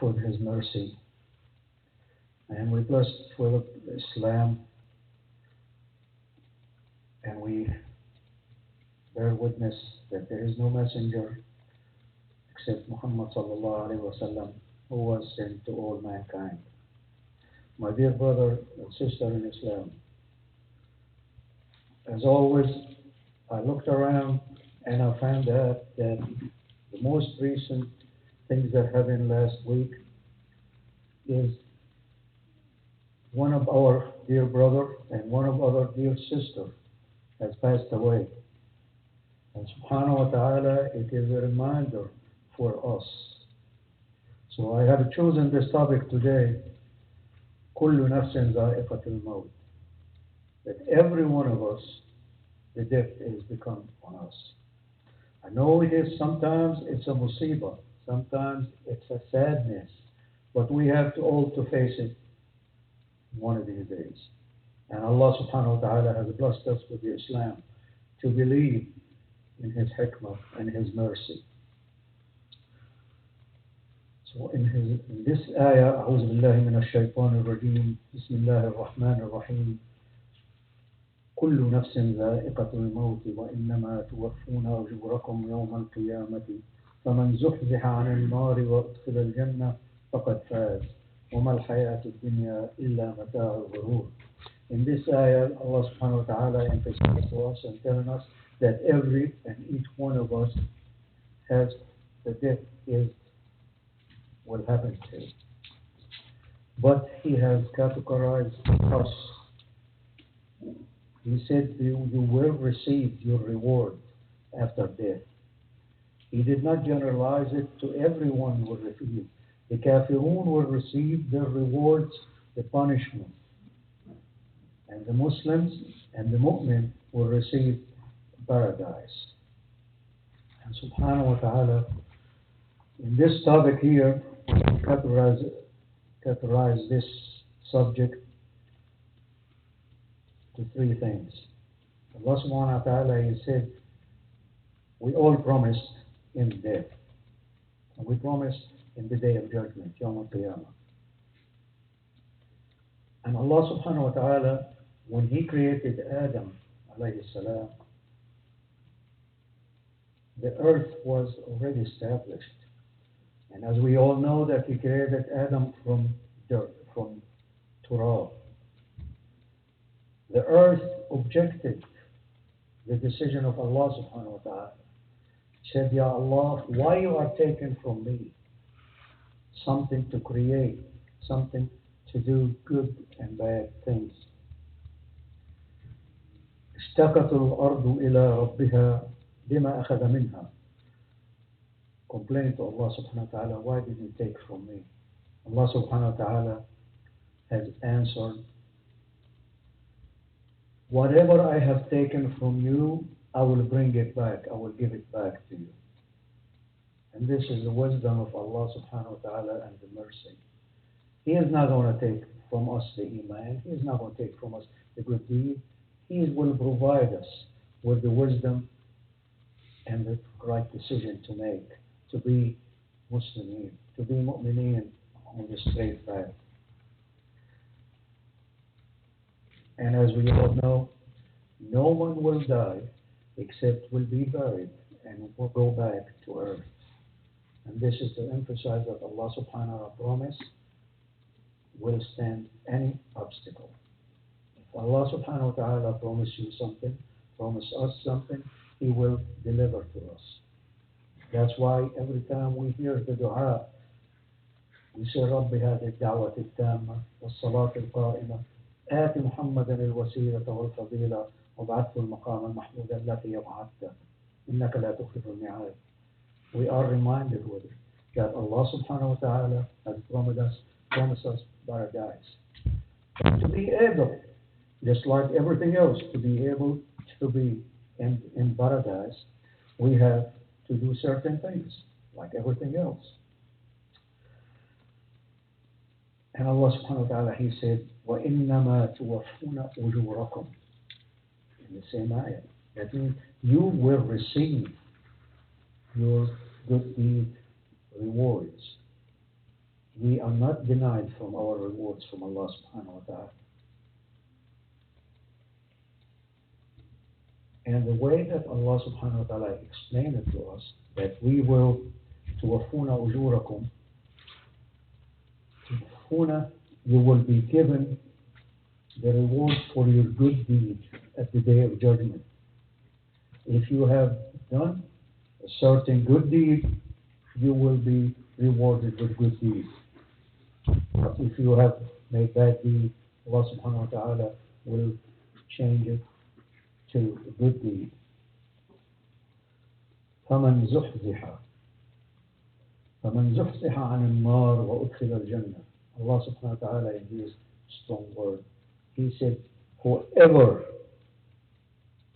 for His mercy. And we bless for Islam, and we bear witness that there is no messenger except Muhammad sallallahu alaihi wasallam, who was sent to all mankind. My dear brother and sister in Islam, as always, I looked around and I found out that the most recent things that happened last week is one of our dear brother and one of our dear sister has passed away. And subhanahu wa ta'ala, it is a reminder for us. So I have chosen this topic today, كل نفس ذائقة الموت, that every one of us, the death is become on us. I know it is sometimes it's a musibah, sometimes it's a sadness, but we have to all to face it one of these days. And Allah subhanahu wa ta'ala has blessed us with the Islam to believe in His hikmah and His mercy. So in this ayah, أعوذ بالله من الشيطان الرجيم, بسم الله الرحمن الرحيم, كل نفس ذائقة الموت وإنما توفون أجوركم يوم القيامة فمن زحزح عن النار وأدخل الجنة فقد فاز وما الحياة الدنيا إلا متاع الغرور. In this ayah, Allah subhanahu wa ta'ala emphasizes to us and telling us that every and each one of us has the death is what happens to. But He has categorized us. He said you will receive your reward after death. He did not generalize it to everyone will receive. The kafirun will receive their rewards, the punishment. And the Muslims and the mu'min will receive paradise. And subhanahu wa ta'ala, in this topic here, categorize this subject to three things. Allah subhanahu wa ta'ala, He said, we all promised in death. And we promised in the day of judgment, Yawm al-Qiyamah. And Allah subhanahu wa ta'ala, when He created Adam alayhi salam, the earth was already established. And as we all know that He created Adam from dirt, from turab. The earth objected the decision of Allah subhanahu wa ta'ala. Said, Ya Allah, why you are taking from me something to create, something to do good and bad things. اشتقت الأرض إلى ربها بما أخذ منها. Complain to Allah subhanahu wa ta'ala, why did you take from me? Allah subhanahu wa ta'ala has answered, whatever I have taken from you, I will bring it back. I will give it back to you. And this is the wisdom of Allah subhanahu wa ta'ala and the mercy. He is not going to take from us the iman. He is not going to take from us the good deed. He will provide us with the wisdom and the right decision to make, to be Muslimin, to be mu'mineen on the straight path. And as we all know, no one will die except will be buried and will go back to earth. And this is to emphasize that Allah subhanahu wa ta'ala promise will stand any obstacle. If Allah subhanahu wa ta'ala promise you something, promise us something, He will deliver to us. That's why every time we hear the dua, we say, رب هذه الدعوة التامة والصلاة القائمة آت محمدا الوسيلة والفضيلة وابعثه المقام المحمود الذي يبعثته إنك لا تخلف الميعاد. We are reminded with it that Allah subhanahu wa ta'ala has promised us paradise. To be able, just like everything else, to be able to be in paradise, we have to do certain things, like everything else. And Allah subhanahu wa ta'ala, He said, وَإِنَّمَا تُوَفُّونَ أُجُورَكُمْ. In the same ayah. That means you will receive your good deed rewards. we are not denied from our rewards from Allah subhanahu wa ta'ala. And the way that Allah subhanahu wa ta'ala explained it to us, that we will توفون أجوركم, توفون, you will be given the reward for your good deed at the day of judgment. If you have done a certain good deed, you will be rewarded with good deeds. But if you have made bad deed, Allah subhanahu wa ta'ala will change it to a good deed. فمن زحزح عن النار وأدخل الجنة. Allah subhanahu wa ta'ala in His strong word, He said, whoever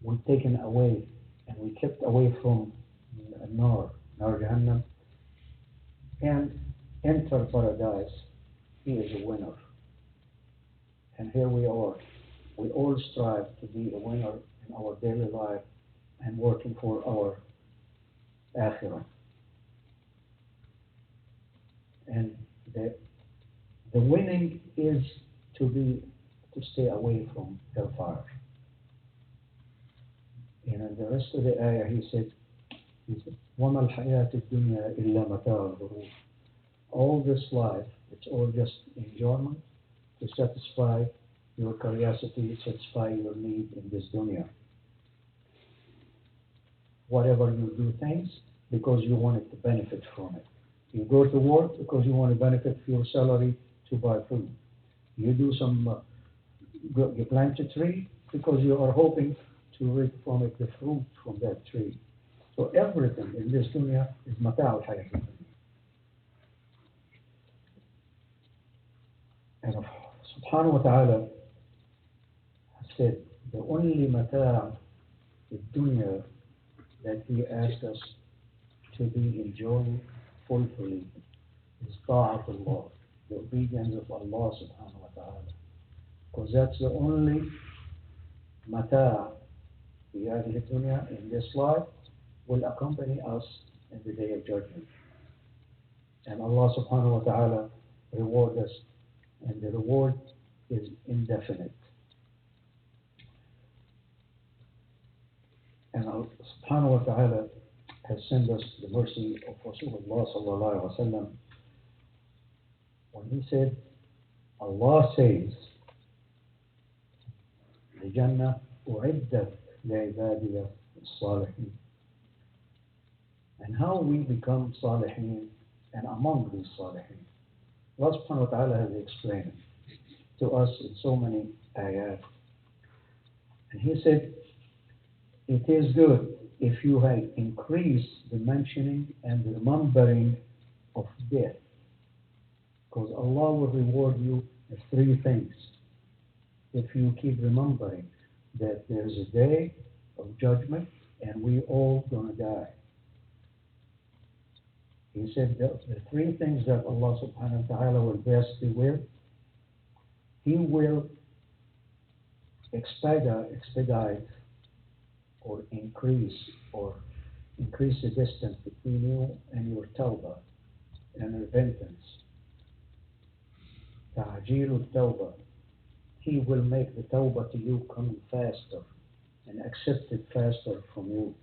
we taken away and we kept away from nar Jahannam, and enter paradise, he is a winner. And here we are. We all strive to be a winner in our daily life and working for our akhirah. And the winning is to stay away from hellfire. And in the rest of the ayah he said, وَمَا الْحَيَاةُ الدُّنْيَا إِلَّا مَتَاعُ الْغُرُورِ. All this life, it's all just enjoyment to satisfy your curiosity, satisfy your need in this dunya. Whatever you do things because you wanted to benefit from it. You go to work because you want to benefit from your salary to buy food. You do you plant a tree because you are hoping to reap from it the fruit from that tree. So everything in this dunya is mata'ul hayat. And subhanahu wa ta'ala said the only mata' the dunya that He asked us to be enjoying fully is ta'atullah, the obedience of Allah subhanahu wa ta'ala. Because that's the only mata' في هذه الدنيا in this life will accompany us in the day of judgment. And Allah subhanahu wa ta'ala reward us, and the reward is indefinite. And Allah subhanahu wa ta'ala has sent us the mercy of Rasulullah sallallahu alaihi wasallam when he said, Allah says, the Jannah أعدت لعبادي الصالحين. And how we become salihin and among these salihin. Allah subhanahu wa ta'ala has explained to us in so many ayat. And He said, it is good if you have increased the mentioning and the remembering of death. Because Allah will reward you with three things. If you keep remembering that there is a day of judgment and we all gonna die. He said that the three things that Allah subhanahu wa ta'ala will bless you with, He will expedite or increase the distance between you and your tawbah and repentance. Ta'jeel al-tawbah. He will make the tawbah to you come faster and accept it faster from you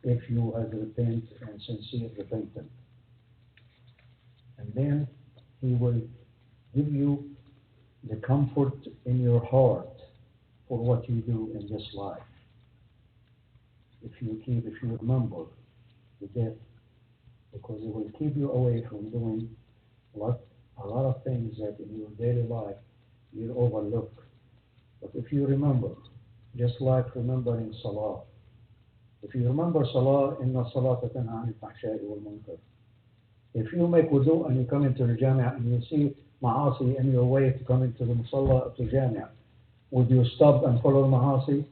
if you have repent and sincere repentance. And then He will give you the comfort in your heart for what you do in this life. If you remember the death, because it will keep you away from doing a lot of things that in your daily life you overlook. But if you remember, just like remembering Salah, if you remember Salah, inna salata tanha anil fahsha'i wal munkar. If you make wudu and you come into the Jami'ah and you see ma'asi in your way to come into the Musalla of the Jami'ah, would you stop and follow ma'asi?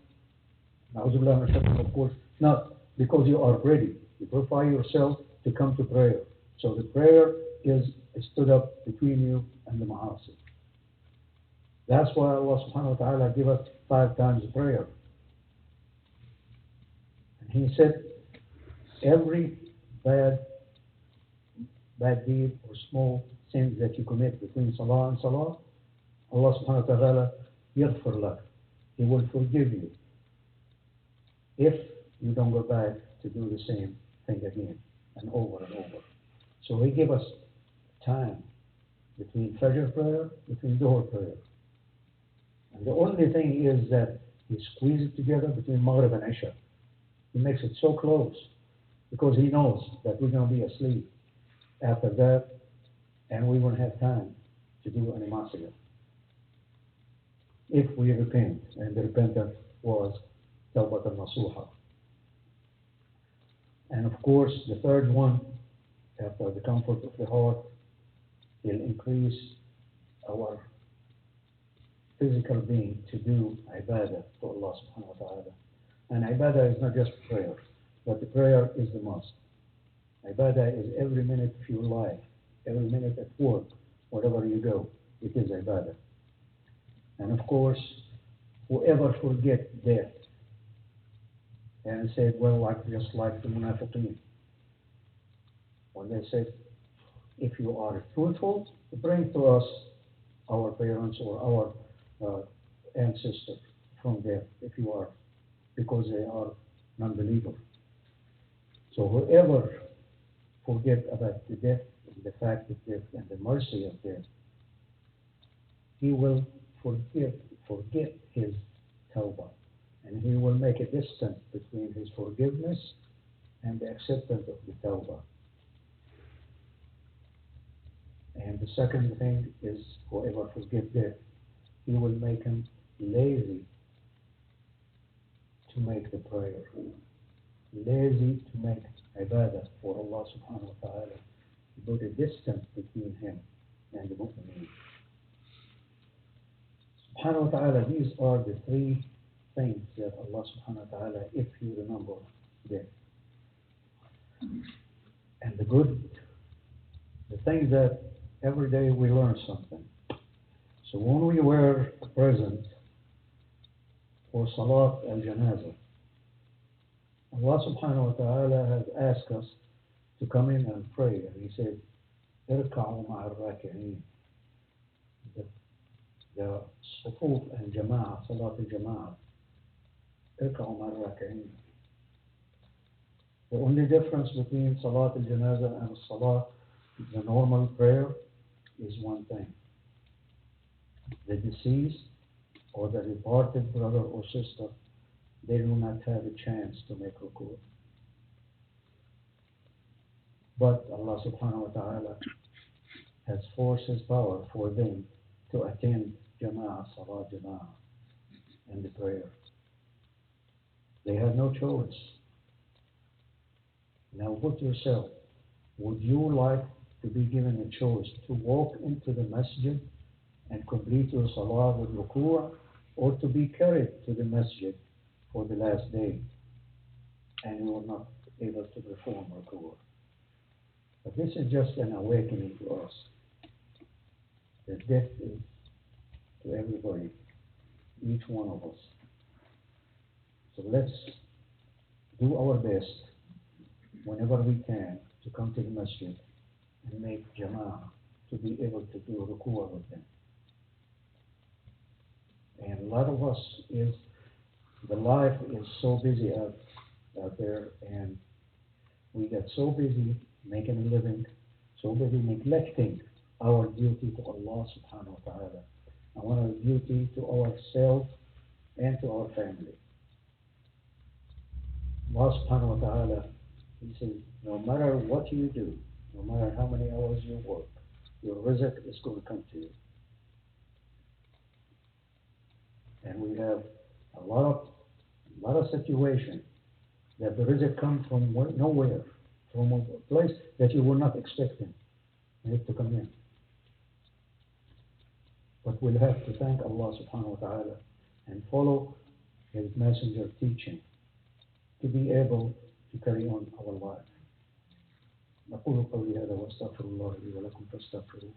Of course not, because you are ready. You prepare yourself to come to prayer. So the prayer is stood up between you and the ma'asi. That's why Allah subhanahu wa ta'ala gave us 5 times prayer. And He said, every bad deed or small sins that you commit between salah and salah, Allah subhanahu wa ta'ala yaghfir lak. He will forgive you if you don't go back to do the same thing again and over and over. So He gave us time between Fajr prayer, between Dhuhr prayer. And the only thing is that He squeezes it together between Maghrib and Isha. He makes it so close because He knows that we're going to be asleep after that and we won't have time to do any masjid. If we repent, and the repentance was Tawbat al-Nasuha. And of course, the third one, after the comfort of the heart, will increase our physical being to do ibadah to Allah subhanahu wa ta'ala. And ibadah is not just prayer, but the prayer is the must. Ibadah is every minute of your life, every minute at work, wherever you go, it is ibadah. And of course, whoever forgets death and said, well, just like the munafiqeen, when they said, if you are truthful, bring to us our parents or our ancestors from there, if you are, because they are non-believer. So whoever forget about the death, and the fact of death, and the mercy of death, he will forget his tawbah, and he will make a distance between his forgiveness and the acceptance of the tawbah. And the second thing is, whoever forgets death, he will make him lazy to make the prayer, lazy to make ibadah for Allah subhanahu wa ta'ala, to put a distance between him and the mu'mineen. Subhanahu wa ta'ala, these are the three things that Allah subhanahu wa ta'ala, if you remember them. And the good, the thing that every day we learn something. So when we were present for Salat al-Janazah, Allah subhanahu wa ta'ala has asked us to come in and pray. And He said, "Irka'u ma'a al-raki'in." The Sufuf and Jama'ah, Salat al-Jama'ah, Irka'u ma'a al-raki'in. The only difference between Salat al-Janazah and Salat, the normal prayer, is one thing. The deceased or the departed brother or sister, they do not have a chance to make ruku'. But Allah subhanahu wa ta'ala has forced His power for them to attend Jama'ah, Salat Jama'ah, and the prayer. They had no choice. Now put yourself, would you like to be given a choice to walk into the masjid and complete your salah with ruku', or to be carried to the masjid for the last day and you are not able to perform ruku'? But this is just an awakening to us. The death is to everybody, each one of us. So let's do our best whenever we can to come to the masjid and make jama'ah, to be able to do ruku' with them. And a lot of us the life is so busy out there, and we get so busy making a living, so busy neglecting our duty to Allah subhanahu wa ta'ala, and our duty to ourselves and to our family. Allah subhanahu wa ta'ala, He says, no matter what you do, no matter how many hours you work, your rizq is going to come to you. And we have a lot of situations that the rizq comes from nowhere, from a place that you were not expecting it to come in. But we'll have to thank Allah subhanahu wa ta'ala and follow His messenger teaching to be able to carry on our life. نقول قولي هذا واستغفر الله لي ولكم فاستغفروه.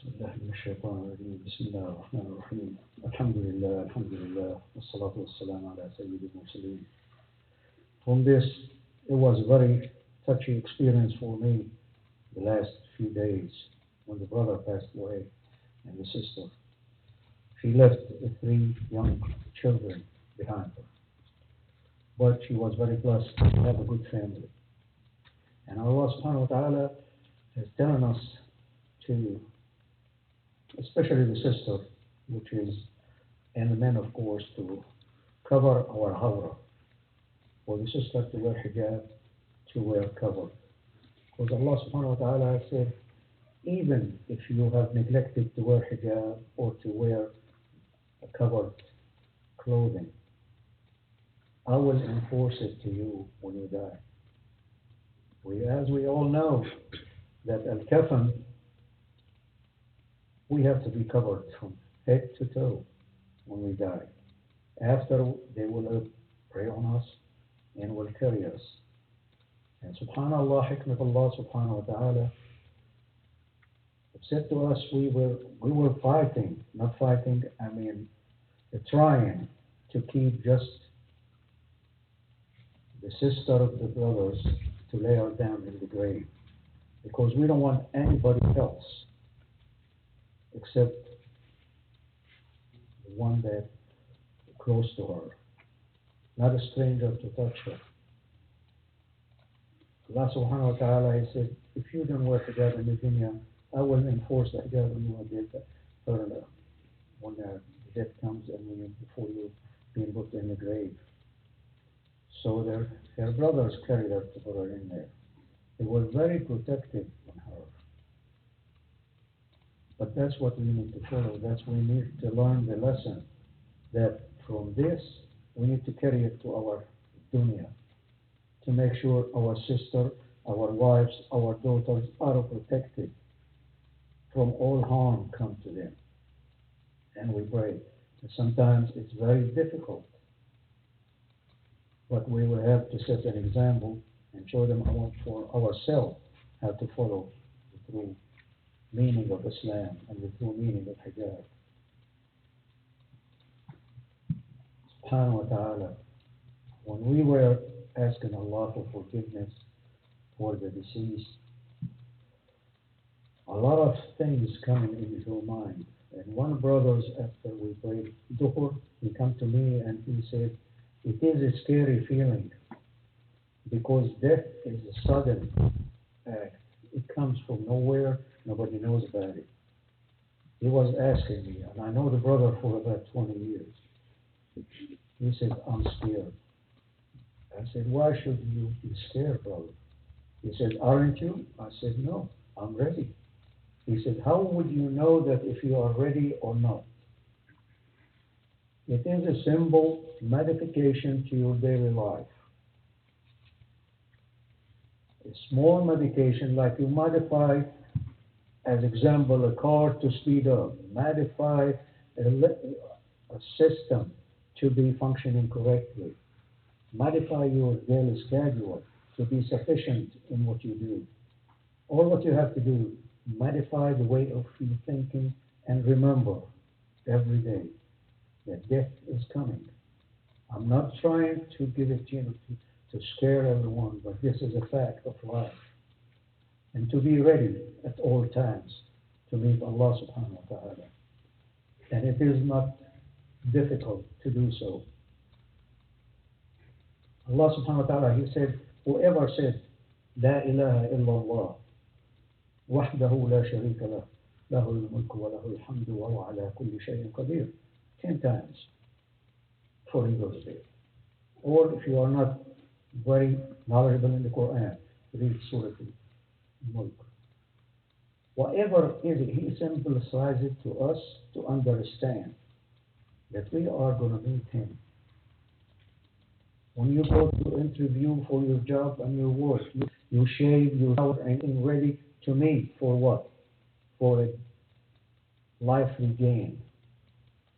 بالله من الشيطان الرجيم بسم الله الرحمن الرحيم الحمد لله والصلاة والسلام على سيد المرسلين. From this, it was a very touchy experience for me the last few days when the brother passed away and the sister. She left three young children behind her, but she was very blessed to have a good family. And Allah subhanahu wa ta'ala is telling us to, especially the sister, which is, and the men of course, to cover our awrah. For the sister to wear hijab, to wear cover. Because Allah subhanahu wa ta'ala said, even if you have neglected to wear hijab or to wear a covered clothing, I will enforce it to you when you die. As we all know, that al-kafan, we have to be covered from head to toe when we die. After, they will pray on us and will carry us. And subhanallah, hikmat Allah subhanahu wa ta'ala said to us, we were fighting, not fighting, I mean, trying to keep just the sister of the brothers to lay her down in the grave. Because we don't want anybody else except the one that is close to her, not a stranger to touch her. Allah subhanahu wa ta'ala, He said, if you don't wear hijab in the dunya, I will enforce the hijab when you are dead, when the death comes and before you being put in the grave. So their brothers carried her to put her in there. They were very protective on her. But that's what we need to follow. We need to learn the lesson that from this we need to carry it to our dunya, to make sure our sister, our wives, our daughters are protected from all harm come to them. And we pray. And sometimes it's very difficult, but we will have to set an example and show them for ourselves how to follow the true meaning of Islam and the true meaning of hijab. Subhanahu wa ta'ala, when we were asking Allah for forgiveness for the deceased, a lot of things coming into your mind. And one brother, after we prayed Dhuhr, he come to me and he said, it is a scary feeling because death is a sudden act. It comes from nowhere, nobody knows about it. He was asking me, and I know the brother for about 20 years. He said, I'm scared. I said, why should you be scared, brother? He said, aren't you? I said, no, I'm ready. He said, how would you know that if you are ready or not? It is a simple modification to your daily life. A small modification, like you modify, as example, a car to speed up, modify a system to be functioning correctly, modify your daily schedule to be sufficient in what you do. All what you have to do, modify the way of your thinking and remember every day that death is coming. I'm not trying to give it to scare everyone, but this is a fact of life. And to be ready at all times to meet Allah subhanahu wa ta'ala. And it is not difficult to do so. Allah subhanahu wa ta'ala, He said, whoever said, La ilaha illallah, wahdahu la sharika lah, lahu al-mulku wa lahu al-hamdu wa huwa ala kulli shay'in qadir, 10 times before he goes there. Or if you are not very knowledgeable in the Quran, read Surah Al-Mulk. Whatever is it, He simplifies it to us to understand that we are going to meet Him. When you go to interview for your job and your work, you shave, you shower, and ready to meet for what? For a life regain.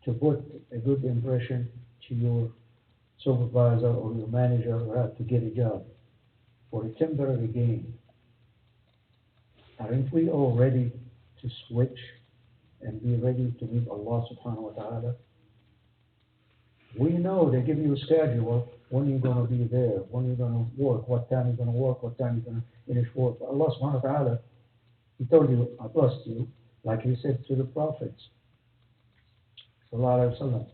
To put a good impression to your supervisor or your manager or how to get a job. For a temporary gain. Aren't we all ready to switch and be ready to meet Allah subhanahu wa ta'ala. We know they give you a schedule when you're going to be there, when you're going to work, what time you're going to work, what time you're going to finish work. But Allah subhanahu wa ta'ala, He told you, I trust you, like He said to the prophets, sallallahu alayhi wa sallam.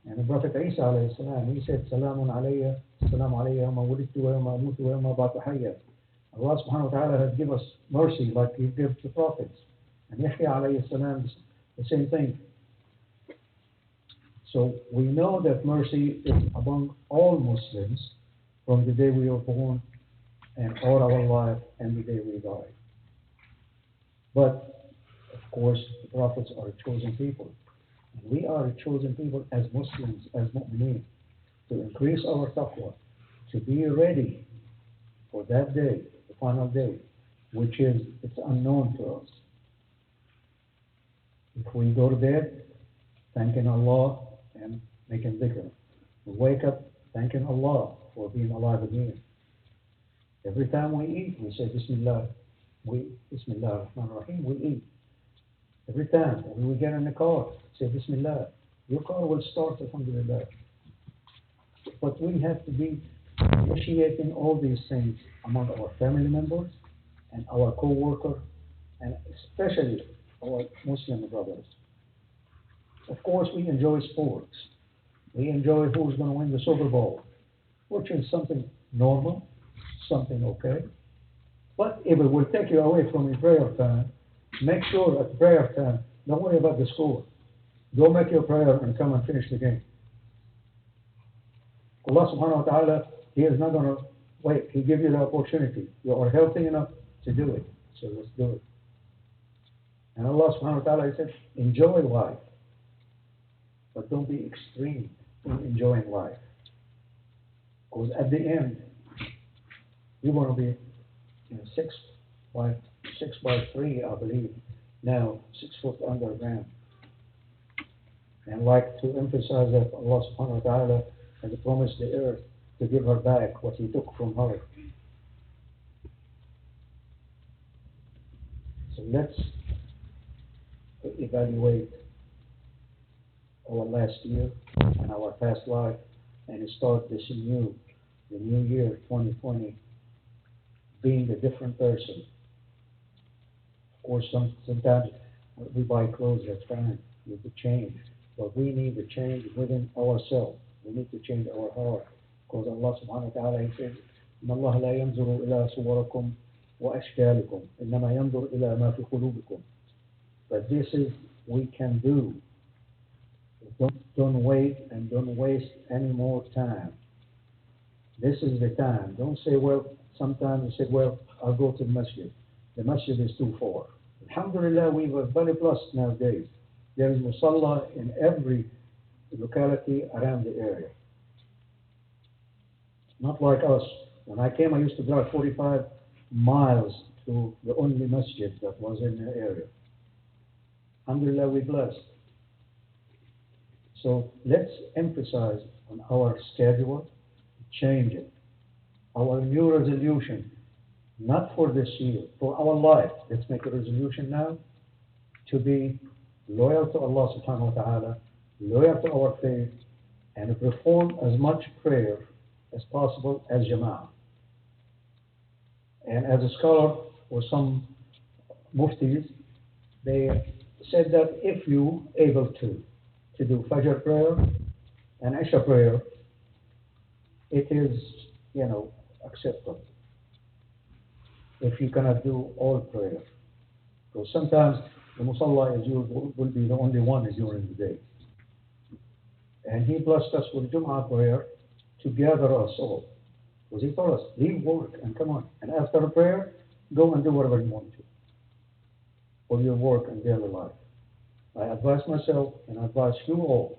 And the Prophet Isa alayhi salam, he said, Salamun alayya, salamu alayya, yawma wulidtu wa yawma amutu wa yawma ba'athu hayya. Allah subhanahu wa ta'ala has given us mercy like He gives the prophets. And Yahya alayhi salam, the same thing. So we know that mercy is among all Muslims from the day we are born and all our life and the day we die. But, of course, the prophets are a chosen people. And we are a chosen people as Muslims, as mu'mineen, to increase our taqwa, to be ready for that day, the final day, which is, it's unknown to us. If we go to bed, thanking Allah and making dhikr. We wake up thanking Allah for being alive again. Every time we eat, we say Bismillah. Bismillah ar-Rahman ar-Rahim, we eat. Every time when we get in the car, say Bismillah. Your car will start, alhamdulillah. But we have to be initiating all these things among our family members and our co-workers, and especially our Muslim brothers. Of course, we enjoy sports. We enjoy who's going to win the Super Bowl, which is something normal, something okay. But if it will take you away from your prayer time, make sure at prayer time, don't worry about the score. Go make your prayer and come and finish the game. Allah subhanahu wa ta'ala, He is not going to wait. He gives you the opportunity. You are healthy enough to do it. So let's do it. And Allah subhanahu wa ta'ala, He said, enjoy life. But don't be extreme in enjoying life. Because at the end, you're going to be 6 by 3, I believe, now 6 foot underground. And like to emphasize that Allah subhanahu wa ta'ala has promised the earth to give her back what He took from her. So let's evaluate our last year and our past life and start the new year 2020 being a different person. Of course, sometimes we buy clothes, that's fine, we need to change. But we need to change within ourselves. We need to change our heart. Because Allah subhanahu wa ta'ala, He says, إِنَّ اللَّهَ لَا يَنْظُرُ إِلَىٰ صُوَرَكُمْ وَأَشْكَالِكُمْ إِنَّمَا يَنْظُرُ إِلَىٰ مَا فِي قُلُوبِكُمْ. But this is we can do. Don't wait and don't waste any more time. This is the time. Don't say, well, sometimes you say, well, I'll go to the masjid. The masjid is too far. Alhamdulillah, we were very blessed nowadays. There is musalla in every locality around the area. Not like us. When I came, I used to drive 45 miles to the only masjid that was in the area. Alhamdulillah, we're blessed. So let's emphasize on our schedule, change it. Our new resolution, not for this year, for our life. Let's make a resolution now to be loyal to Allah subhanahu wa ta'ala, loyal to our faith, and perform as much prayer as possible as Jama'ah. And as a scholar or some muftis, they said that if you able to do Fajr prayer and Isha prayer, it is, acceptable. If you cannot do all prayer. Because sometimes the Musalla will be the only one during the day. And He blessed us with Jumu'ah prayer to gather us all. Because He told us, leave work and come on. And after the prayer, go and do whatever you want to for your work and daily life. I advise myself and I advise you all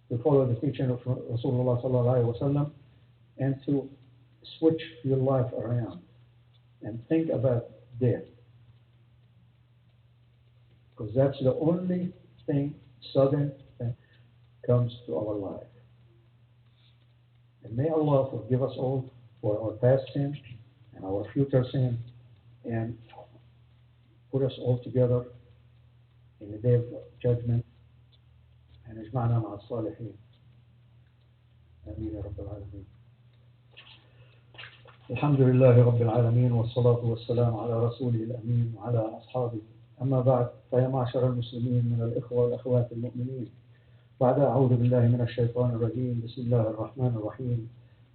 to follow the teaching of Rasulullah sallallahu alaihi wasallam and to switch your life around and think about death. Because that's the only thing sudden that comes to our life. And may Allah forgive us all for our past sins and our future sins and put us all together in the day of judgment, and اجمعنا مع الصالحين. آمين يا رب العالمين. الحمد لله رب العالمين، والصلاة والسلام على رسوله الأمين وعلى أصحابه. أما بعد، فيا معشر المسلمين من الإخوة والأخوات المؤمنين، بعد أعوذ بالله من الشيطان الرجيم، بسم الله الرحمن الرحيم.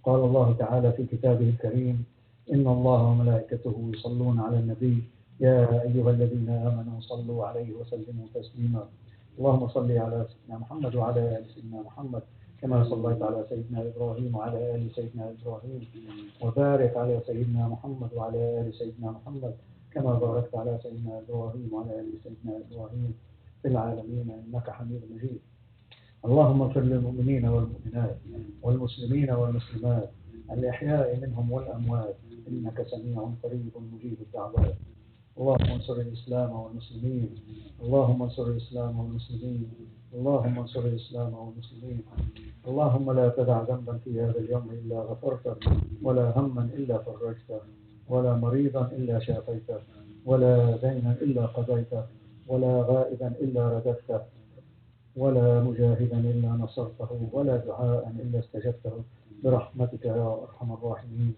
قال الله تعالى في كتابه الكريم: إن الله وملائكته يصلون على النبي يا أيها الذين آمنوا صلوا عليه وسلموا تسليما. اللهم صل على سيدنا محمد وعلى آل سيدنا محمد كما صليت على سيدنا إبراهيم وعلى آل سيدنا إبراهيم، وبارك على سيدنا محمد وعلى آل سيدنا محمد كما باركت على سيدنا إبراهيم وعلى آل سيدنا إبراهيم في العالمين إنك حميد مجيد. اللهم اغفر للمؤمنين والمؤمنات والمسلمين والمسلمات الأحياء منهم والأموات إنك سميع قريب مجيب الدعوات. اللهم انصر الإسلام والمسلمين، اللهم انصر الإسلام والمسلمين، اللهم انصر الإسلام والمسلمين. اللهم لا تدع ذنبا في هذا اليوم إلا غفرته، ولا هما إلا فرجته، ولا مريضا إلا شافيته، ولا دينا إلا قضيته، ولا غائبا إلا رددته، ولا مجاهدا إلا نصرته، ولا دعاء إلا استجبته، برحمتك يا أرحم الراحمين.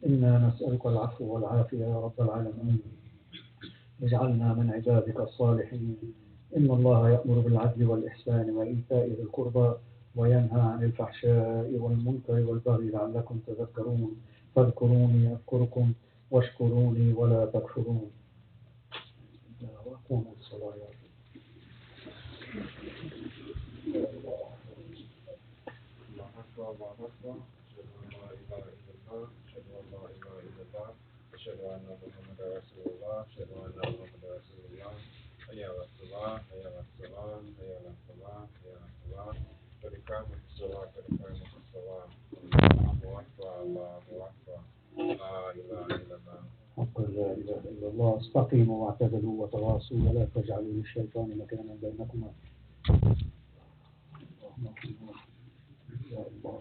إنا نسألك العفو والعافية يا رب العالمين. اجعلنا من عبادك الصالحين. إن الله يأمر بالعدل والإحسان وإيتاء ذي القربى وينهى عن الفحشاء والمنكر والبغي لعلكم تذكرون. فاذكروني أذكركم واشكروني ولا تكفرون. وقوموا الصلاة يا رب. الله أكبر. أشهد أن لا إله إلا الله، أشهد أن لا إله إلا الله، أشهد أن محمدا رسول الله، أشهد أن محمدا رسول الله. حي على الصلاة، حي على الصلاة، حي على الصلاة، حي على الصلاة. قد قامت الصلاة، قد قامت الصلاة. الله أكبر، الله أكبر. لا إله إلا الله. حق لا إله إلا الله. استقيموا واعتدلوا وتواصوا ولا تجعلوا للشيطان مكانا بينكما. يا الله.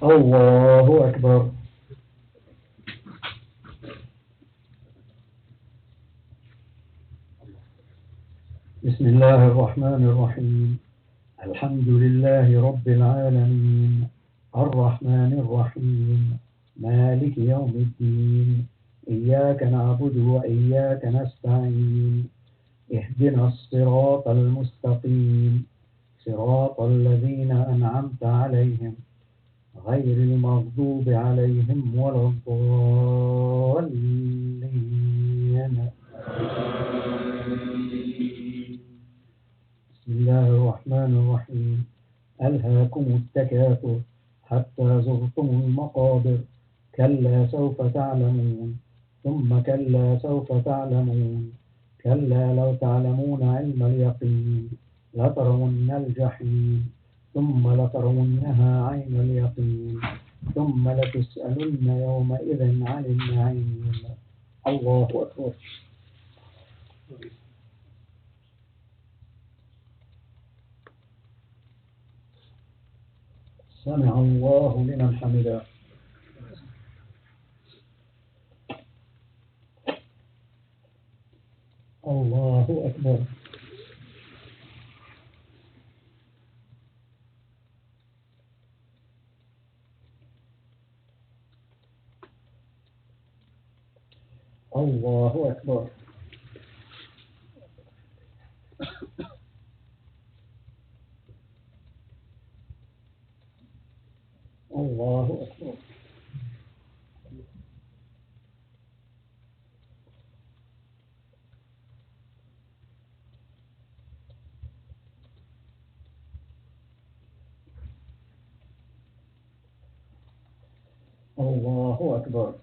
الله أكبر. بسم الله الرحمن الرحيم. الحمد لله رب العالمين، الرحمن الرحيم، مالك يوم الدين، إياك نعبد وإياك نستعين، اهدنا الصراط المستقيم، صراط الذين أنعمت عليهم غير المغضوب عليهم ولا الضالين. بسم الله الرحمن الرحيم. ألهاكم التكاثر حتى زرتم المقابر، كلا سوف تعلمون ثم كلا سوف تعلمون، كلا لو تعلمون علم اليقين لترون الجحيم ثم لترونها عين اليقين ثم لتسألن يومئذ عن النعيم. الله أكبر. سمع الله لمن حمده. الله أكبر. الله أكبر. الله أكبر. الله أكبر.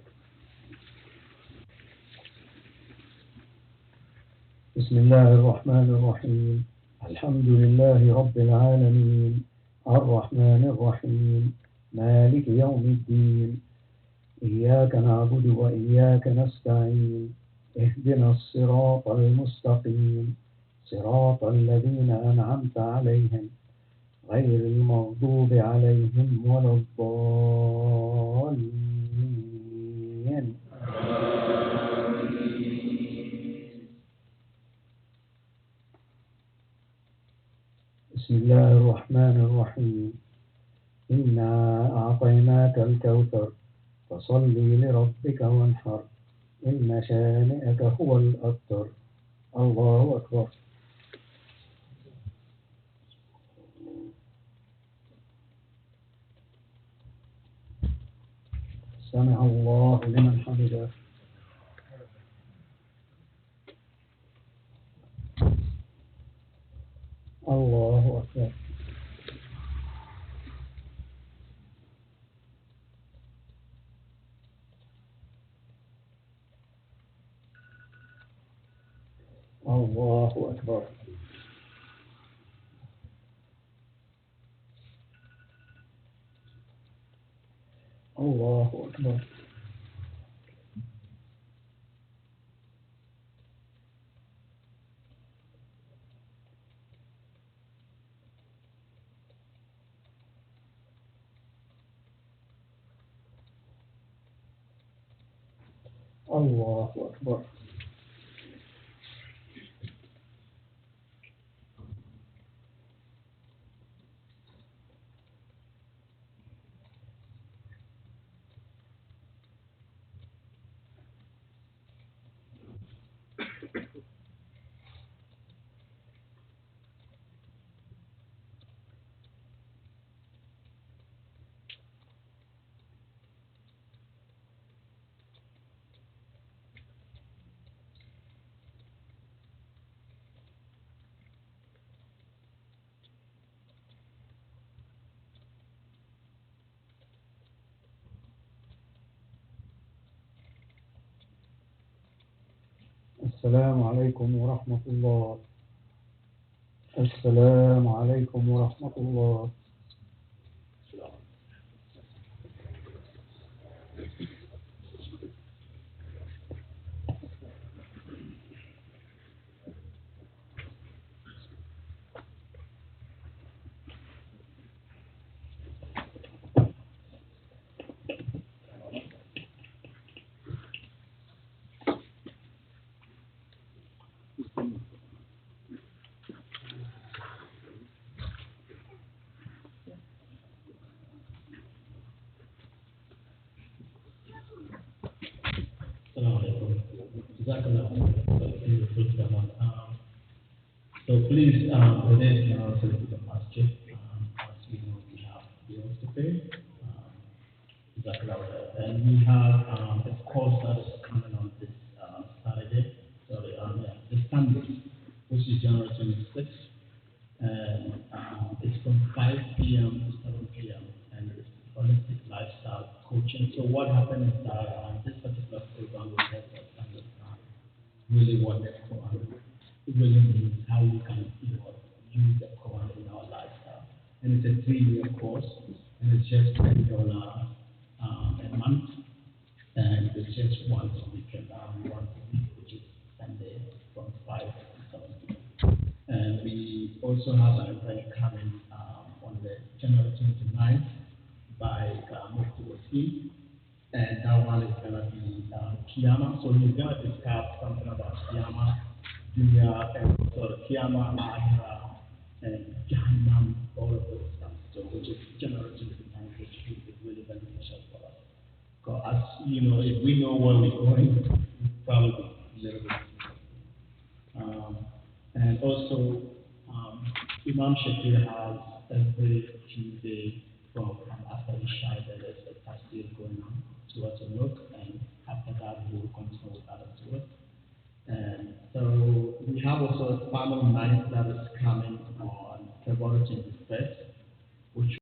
بسم الله الرحمن الرحيم. الحمد لله رب العالمين، الرحمن الرحيم، مالك يوم الدين، إياك نعبد وإياك نستعين، اهدنا الصراط المستقيم، صراط الذين أنعمت عليهم غير المغضوب عليهم ولا الضالين. الجحيم إنا أعطيناك الكوثر فصل لربك وانحر إن شانئك هو الأبتر الله أكبر. سمع الله لمن حمده. الله أكبر. الله أكبر. الله أكبر. الله أكبر. السلام عليكم ورحمة الله. السلام عليكم ورحمة الله. So please, the next now to the masjid. As you know, we have bills to pay. And we have a course that is coming on this Saturday, sorry, yeah, this Sunday, which is January 26th. And it's from 5 p.m. to 7 p.m. and it's holistic lifestyle coaching. So what happened is that this particular program will help us understand really what the Quran really means, how we can use the Quran in our lifestyle. And it's a 3-year course, and it's just $10 a month, and it's just once a week, which is Sunday from 5 to 7 p.m. And we also have an event coming on the January 29th by Mufti Wasim, and that one is going to be Kiyama. So we're going to discuss something about Kiyama, Dunya, and also Kiyama, Ahira, and Jahannam, all of those stuff. So which is January 29th, which is really beneficial for us. Because as you know, if we know where we're going, we probably be a little bit. And also, Imam Shakir has every Tuesday from after Isha, there is a tafsir going on towards a look, and after that, we will continue with other tours. And so we have also a panel night that is coming on February 21st, which